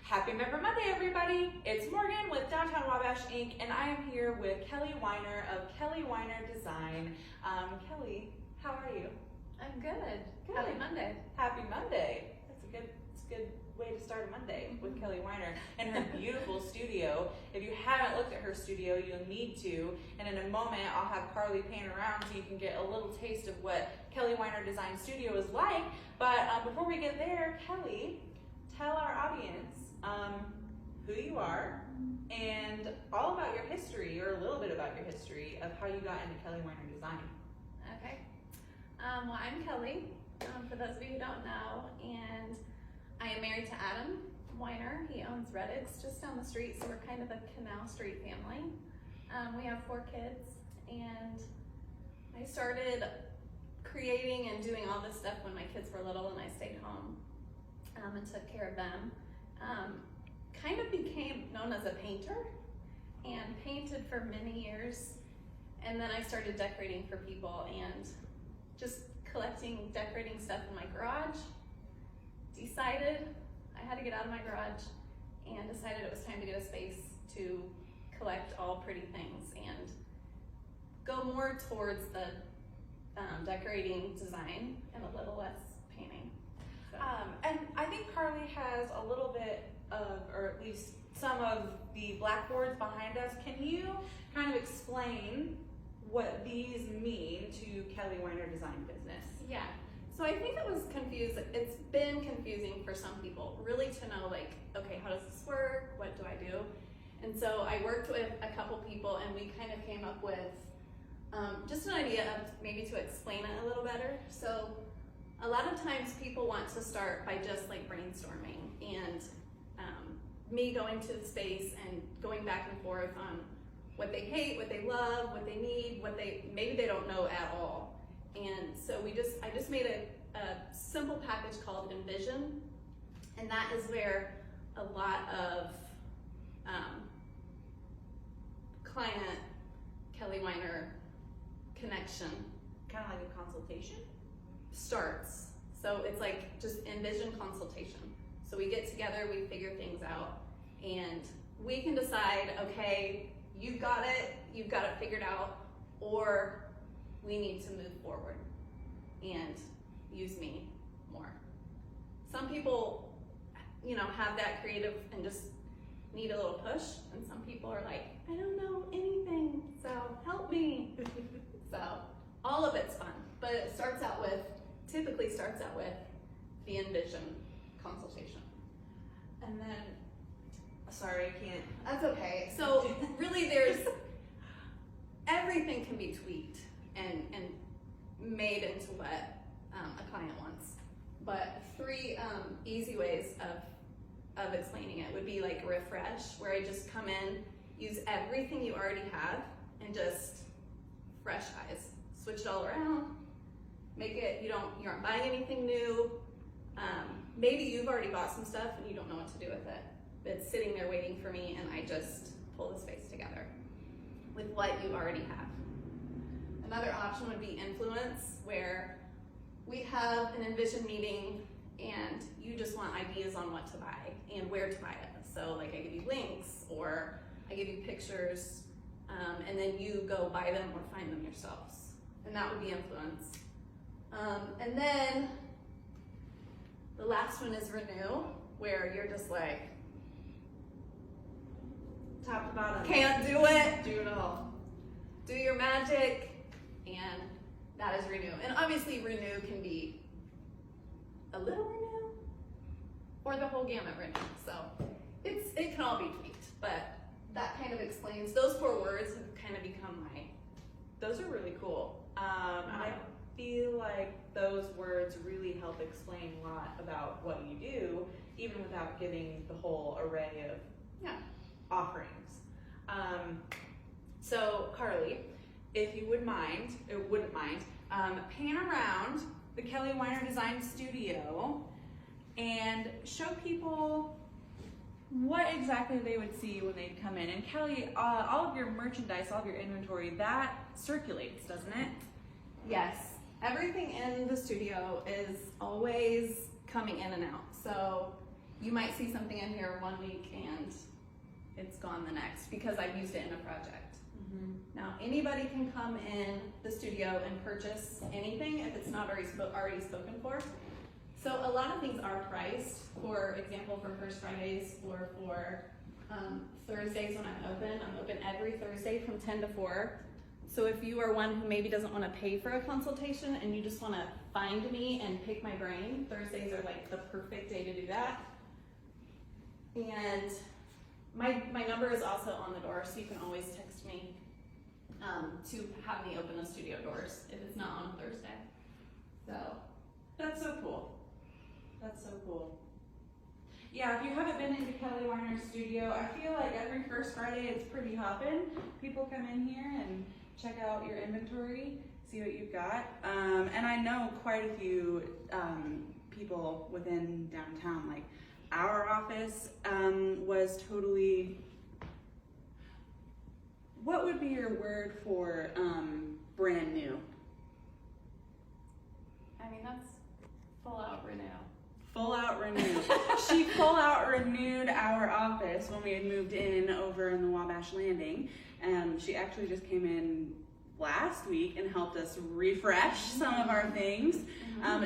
Happy Member Monday, everybody! It's Morgan with Downtown Wabash Inc. and I am here with Kelli Weiner of Kelli Weiner Design. Kelli, how are you? I'm good. Good. Happy Monday. Happy Monday. It's a good way to start a Monday with Kelli Weiner and her beautiful studio. If you haven't looked at her studio, you'll need to. And in a moment, I'll have Carly pan around so you can get a little taste of what Kelli Weiner Design Studio is like. But before we get there, Kelli, tell our audience who you are and all about your history, or a little bit about your history of how you got into Kelli Weiner Design. Okay. Well, I'm Kelli, for those of you who don't know, and I am married to Adam Weiner. He owns Reddix just down the street, so we're kind of a Canal Street family. We have 4 kids, and I started creating and doing all this stuff when my kids were little and I stayed home and took care of them. Kind of became known as a painter and painted for many years, and then I started decorating for people and just collecting decorating stuff in my garage. Decided I had to get out of my garage and decided it was time to get a space to collect all pretty things and go more towards the decorating design and a little less painting. So. And I think Carly has a little bit of, or at least some of the blackboards behind us. Can you kind of explain what these mean to Kelli Weiner Design Business? Yeah, so I think it was confusing. It's been confusing for some people, really, to know, like, okay, how does this work? What do I do? And so I worked with a couple people and we kind of came up with just an idea of maybe to explain it a little better. So a lot of times people want to start by just like brainstorming and me going to the space and going back and forth on what they hate, what they love, what they need, maybe they don't know at all. And so I just made a simple package called Envision, and that is where a lot of client Kelli Weiner connection Kind of like a consultation? starts. So it's like just Envision consultation. So we get together, we figure things out, and we can decide, okay, you've got it figured out, or we need to move forward and use me more. Some people, have that creative and just need a little push, and some people are like, I don't know anything, so help me. So all of it's fun, but it typically starts out with the Envision consultation. And then, sorry, I can't. That's okay. So really everything can be tweaked and made into what a client wants. But 3 easy ways of explaining it would be like refresh, where I just come in, use everything you already have, and just fresh eyes. Switch it all around, make it, you aren't buying anything new. Maybe you've already bought some stuff and you don't know what to do with it. It's sitting there waiting for me, and I just pull the space together with what you already have. Another option would be influence, where we have an Envision meeting and you just want ideas on what to buy and where to buy it. So like I give you links or I give you pictures, and then you go buy them or find them yourselves. And that would be influence. And then the last one is renew, where you're just like, Top to bottom. can't do it, do it all. Do your magic, and that is renew. And obviously renew can be a little renew, or the whole gamut renew. So it can all be tweaked, but that kind of explains, those 4 words have kind of become Those are really cool. I feel like those words really help explain a lot about what you do, even without giving the whole array of offerings. So Carly, if you wouldn't mind, pan around the Kelli Weiner Design Studio and show people what exactly they would see when they come in. And Kelli, all of your merchandise, all of your inventory, that circulates, doesn't it? Yes, everything in the studio is always coming in and out. So you might see something in here one week and it's gone the next because I've used it in a project. Now, anybody can come in the studio and purchase anything if it's not already spoken for. So a lot of things are priced, for example, for First Fridays or for Thursdays when I'm open every Thursday from 10 to 4. So if you are one who maybe doesn't want to pay for a consultation and you just want to find me and pick my brain, Thursdays are like the perfect day to do that. And my number is also on the door, so you can always text me to have me open the studio doors if it's not on a Thursday. So That's so cool. That's so cool. Yeah, if you haven't been into Kelli Weiner's studio, I feel like every first Friday it's pretty hoppin'. People come in here and check out your inventory, see what you've got. And I know quite a few people within downtown. Like our office was totally, what would be your word for brand new? I mean, that's full out renew. Full out renewed. She full out renewed our office when we had moved in over in the Wabash Landing. She actually just came in last week and helped us refresh some of our things.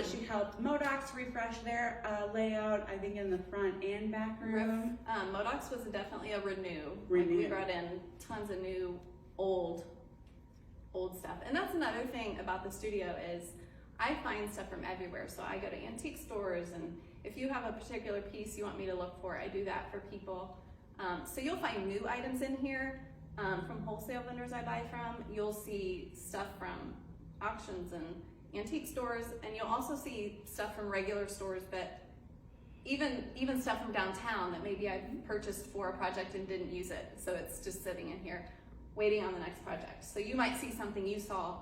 She helped Modocs refresh their layout, I think in the front and back room. Modocs was definitely a renew. Renew. Like we brought in tons of new, old stuff. And that's another thing about the studio is I find stuff from everywhere. So I go to antique stores, and if you have a particular piece you want me to look for, I do that for people. So you'll find new items in here from wholesale vendors I buy from. You'll see stuff from auctions and antique stores, and you'll also see stuff from regular stores that even stuff from downtown that maybe I purchased for a project and didn't use it. So it's just sitting in here waiting on the next project. So you might see something you saw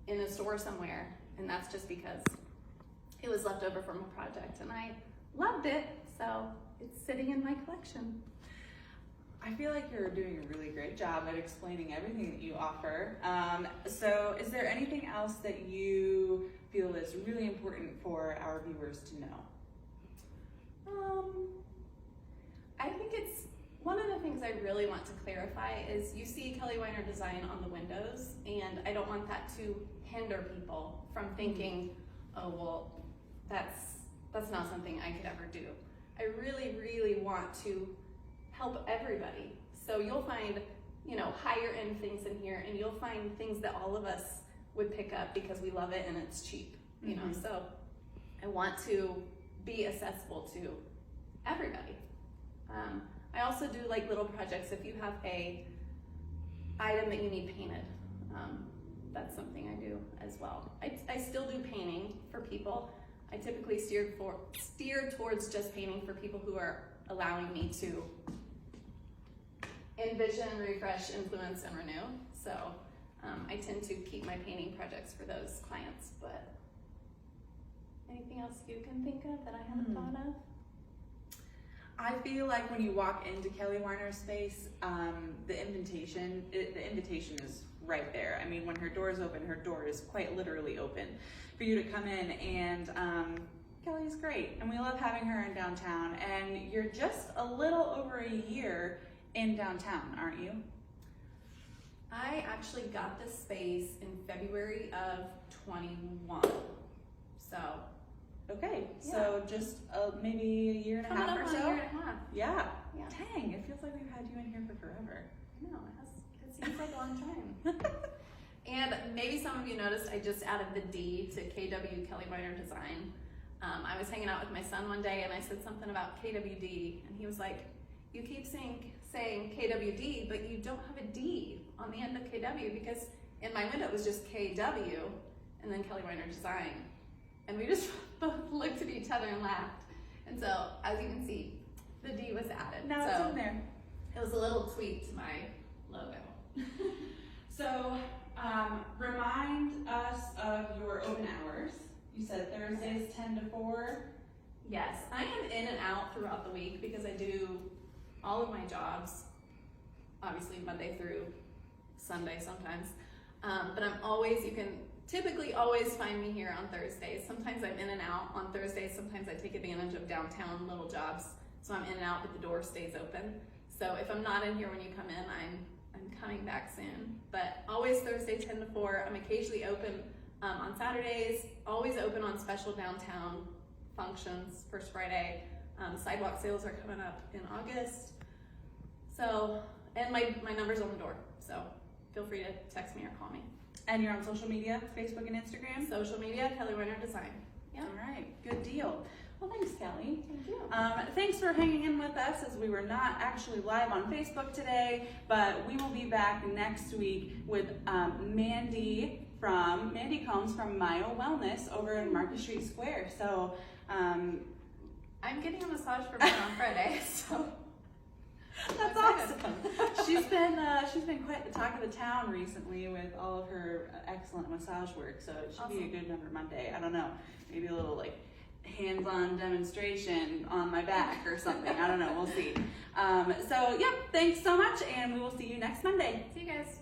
in a store somewhere, and that's just because it was left over from a project and I loved it, so it's sitting in my collection. I feel like you're doing a really great job at explaining everything that you offer. So is there anything else that you feel is really important for our viewers to know? I think it's one of the things I really want to clarify is you see Kelli Weiner design on the windows, and I don't want that to hinder people from thinking, oh, well, that's not something I could ever do. I really, really want to help everybody. So you'll find, higher end things in here, and you'll find things that all of us would pick up because we love it and it's cheap, you know. So I want to be accessible to everybody. I also do like little projects. If you have a item that you need painted, that's something I do as well. I still do painting for people. I typically steer towards just painting for people who are allowing me to envision, refresh, influence, and renew. So I tend to keep my painting projects for those clients. But anything else you can think of that I haven't thought of? I feel like when you walk into Kelli Weiner's space, the invitation is right there. I mean, when her door is open, her door is quite literally open for you to come in, and Kelli's great, and we love having her in downtown. And you're just a little over a year in downtown, aren't you? I actually got this space in February of 21. So. Okay, so just maybe a year and a half or so? A year and a half. Yeah. Yeah. Dang, it feels like we've had you in here for forever. No, it seems like a long time. And maybe some of you noticed I just added the D to KW, Kelli Weiner Design. I was hanging out with my son one day and I said something about KWD, and he was like, you keep saying KWD, but you don't have a D on the end of KW, because in my window it was just KW and then Kelli Weiner Design. And we just both looked at each other and laughed. And so, as you can see, the D was added. Now so it's in there. It was a little tweak to my logo. So, remind us of your open hours. You said Thursdays 10 to 4. Yes, I am in and out throughout the week because I do all of my jobs, obviously Monday through Sunday sometimes. But you can typically always find me here on Thursdays. Sometimes I'm in and out on Thursdays. Sometimes I take advantage of downtown little jobs. so I'm in and out, but the door stays open. So if I'm not in here when you come in, I'm coming back soon. But always Thursday 10 to 4. I'm occasionally open on Saturdays, always open on special downtown functions, First Friday. Sidewalk sales are coming up in August. So, and my number's on the door, so feel free to text me or call me. And you're on social media, Facebook and Instagram? Social media, Kelli Weiner Design. Yeah. All right, good deal. Well, thanks, Kelli. Thank you. Thanks for hanging in with us as we were not actually live on Facebook today, but we will be back next week with Mandy Combs from Mayo Wellness over in Market Street Square. So, I'm getting a massage from her on Friday, so that's awesome. She's been quite the talk of the town recently with all of her excellent massage work. So it should be a good number Monday. I don't know, maybe a little like hands-on demonstration on my back or something. I don't know. We'll see. So yep. Thanks so much, and we will see you next Monday. See you guys.